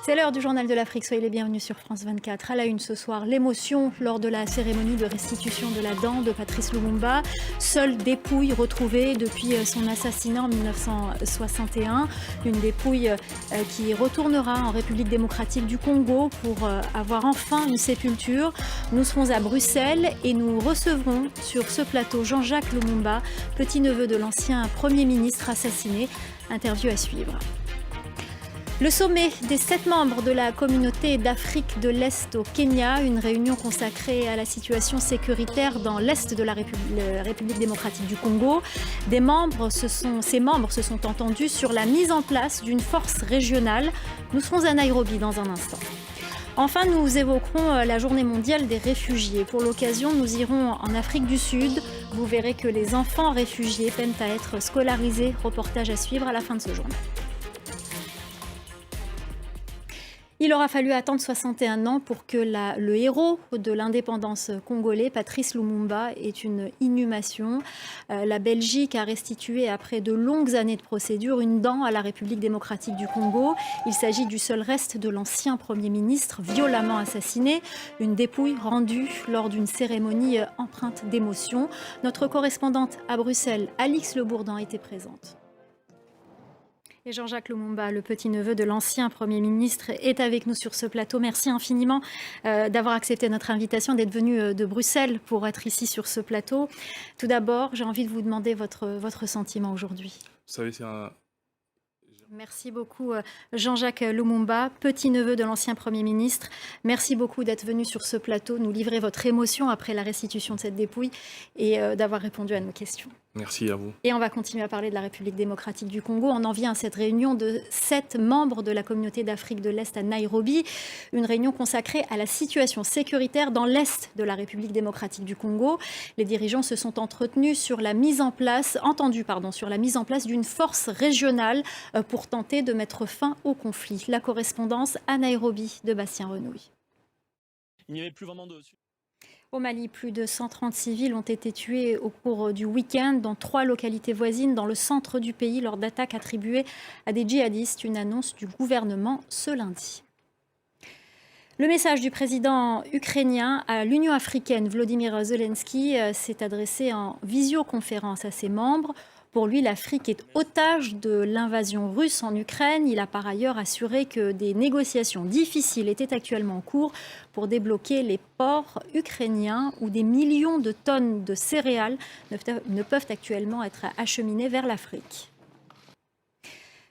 C'est l'heure du journal de l'Afrique, soyez les bienvenus sur France 24. À la une ce soir, l'émotion lors de la cérémonie de restitution de la dent de Patrice Lumumba. Seule dépouille retrouvée depuis son assassinat en 1961. Une dépouille qui retournera en République démocratique du Congo pour avoir enfin une sépulture. Nous serons à Bruxelles et nous recevrons sur ce plateau Jean-Jacques Lumumba, petit-neveu de l'ancien Premier ministre assassiné. Interview à suivre. Le sommet des 7 membres de la communauté d'Afrique de l'Est au Kenya, une réunion consacrée à la situation sécuritaire dans l'Est de la République démocratique du Congo. Ces membres se sont entendus sur la mise en place d'une force régionale. Nous serons à Nairobi dans un instant. Enfin, nous évoquerons la journée mondiale des réfugiés. Pour l'occasion, nous irons en Afrique du Sud. Vous verrez que les enfants réfugiés peinent à être scolarisés. Reportage à suivre à la fin de ce journal. Il aura fallu attendre 61 ans pour que le héros de l'indépendance congolais, Patrice Lumumba, ait une inhumation. La Belgique a restitué, après de longues années de procédure, une dent à la République démocratique du Congo. Il s'agit du seul reste de l'ancien Premier ministre violemment assassiné. Une dépouille rendue lors d'une cérémonie empreinte d'émotion. Notre correspondante à Bruxelles, Alix Le Bourdan, était présente. Et Jean-Jacques Lumumba, le petit-neveu de l'ancien Premier ministre, est avec nous sur ce plateau. Merci infiniment d'avoir accepté notre invitation, d'être venu de Bruxelles pour être ici sur ce plateau. Tout d'abord, j'ai envie de vous demander votre sentiment aujourd'hui. Vous savez, c'est un... Merci beaucoup Jean-Jacques Lumumba, petit-neveu de l'ancien Premier ministre. Merci beaucoup d'être venu sur ce plateau, nous livrer votre émotion après la restitution de cette dépouille et d'avoir répondu à nos questions. Merci à vous. Et on va continuer à parler de la République démocratique du Congo. On en vient à cette réunion de 7 membres de la communauté d'Afrique de l'Est à Nairobi. Une réunion consacrée à la situation sécuritaire dans l'Est de la République démocratique du Congo. Les dirigeants se sont entendus sur la mise en place d'une force régionale pour tenter de mettre fin au conflit. La correspondance à Nairobi de Bastien Renouille. Il n'y avait plus vraiment de... Au Mali, plus de 130 civils ont été tués au cours du week-end dans 3 localités voisines dans le centre du pays lors d'attaques attribuées à des djihadistes. Une annonce du gouvernement ce lundi. Le message du président ukrainien à l'Union africaine, Volodymyr Zelensky, s'est adressé en visioconférence à ses membres. Pour lui, l'Afrique est otage de l'invasion russe en Ukraine. Il a par ailleurs assuré que des négociations difficiles étaient actuellement en cours pour débloquer les ports ukrainiens où des millions de tonnes de céréales ne peuvent actuellement être acheminées vers l'Afrique.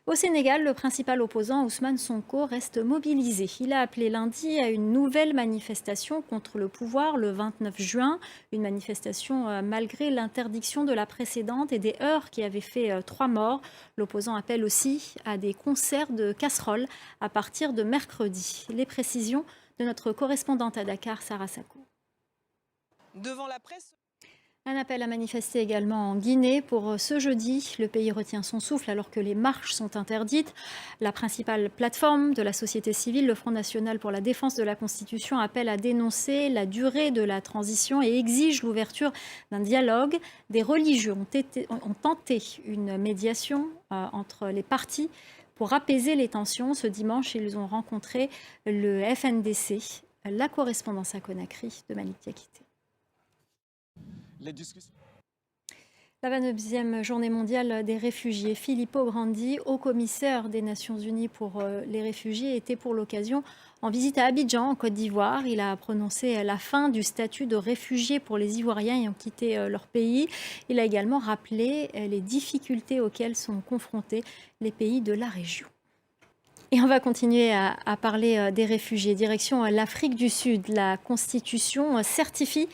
Au Sénégal, le principal opposant, Ousmane Sonko, reste mobilisé. Il a appelé lundi à une nouvelle manifestation contre le pouvoir le 29 juin. Une manifestation malgré l'interdiction de la précédente et des heurts qui avaient fait 3 morts. L'opposant appelle aussi à des concerts de casseroles à partir de mercredi. Les précisions de notre correspondante à Dakar, Sarah Sako. Devant la presse... Un appel à manifester également en Guinée pour ce jeudi. Le pays retient son souffle alors que les marches sont interdites. La principale plateforme de la société civile, le Front national pour la défense de la Constitution, appelle à dénoncer la durée de la transition et exige l'ouverture d'un dialogue. Des religieux ont tenté une médiation entre les partis pour apaiser les tensions. Ce dimanche, ils ont rencontré le FNDC. La correspondance à Conakry de Malik Diakité. La 29e journée mondiale des réfugiés. Filippo Grandi, haut commissaire des Nations Unies pour les réfugiés, était pour l'occasion en visite à Abidjan, en Côte d'Ivoire. Il a prononcé la fin du statut de réfugié pour les Ivoiriens ayant quitté leur pays. Il a également rappelé les difficultés auxquelles sont confrontés les pays de la région. Et on va continuer à parler des réfugiés. Direction l'Afrique du Sud. La Constitution certifie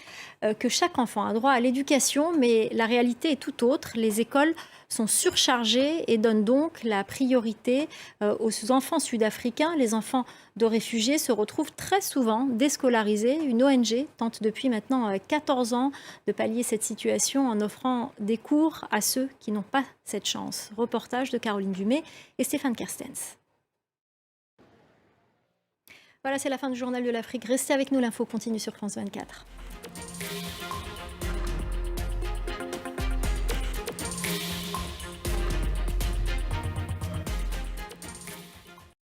que chaque enfant a droit à l'éducation, mais la réalité est tout autre. Les écoles sont surchargées et donnent donc la priorité aux enfants sud-africains. Les enfants de réfugiés se retrouvent très souvent déscolarisés. Une ONG tente depuis maintenant 14 ans de pallier cette situation en offrant des cours à ceux qui n'ont pas cette chance. Reportage de Caroline Dumais et Stéphane Kerstens. Voilà, c'est la fin du journal de l'Afrique. Restez avec nous, l'info continue sur France 24.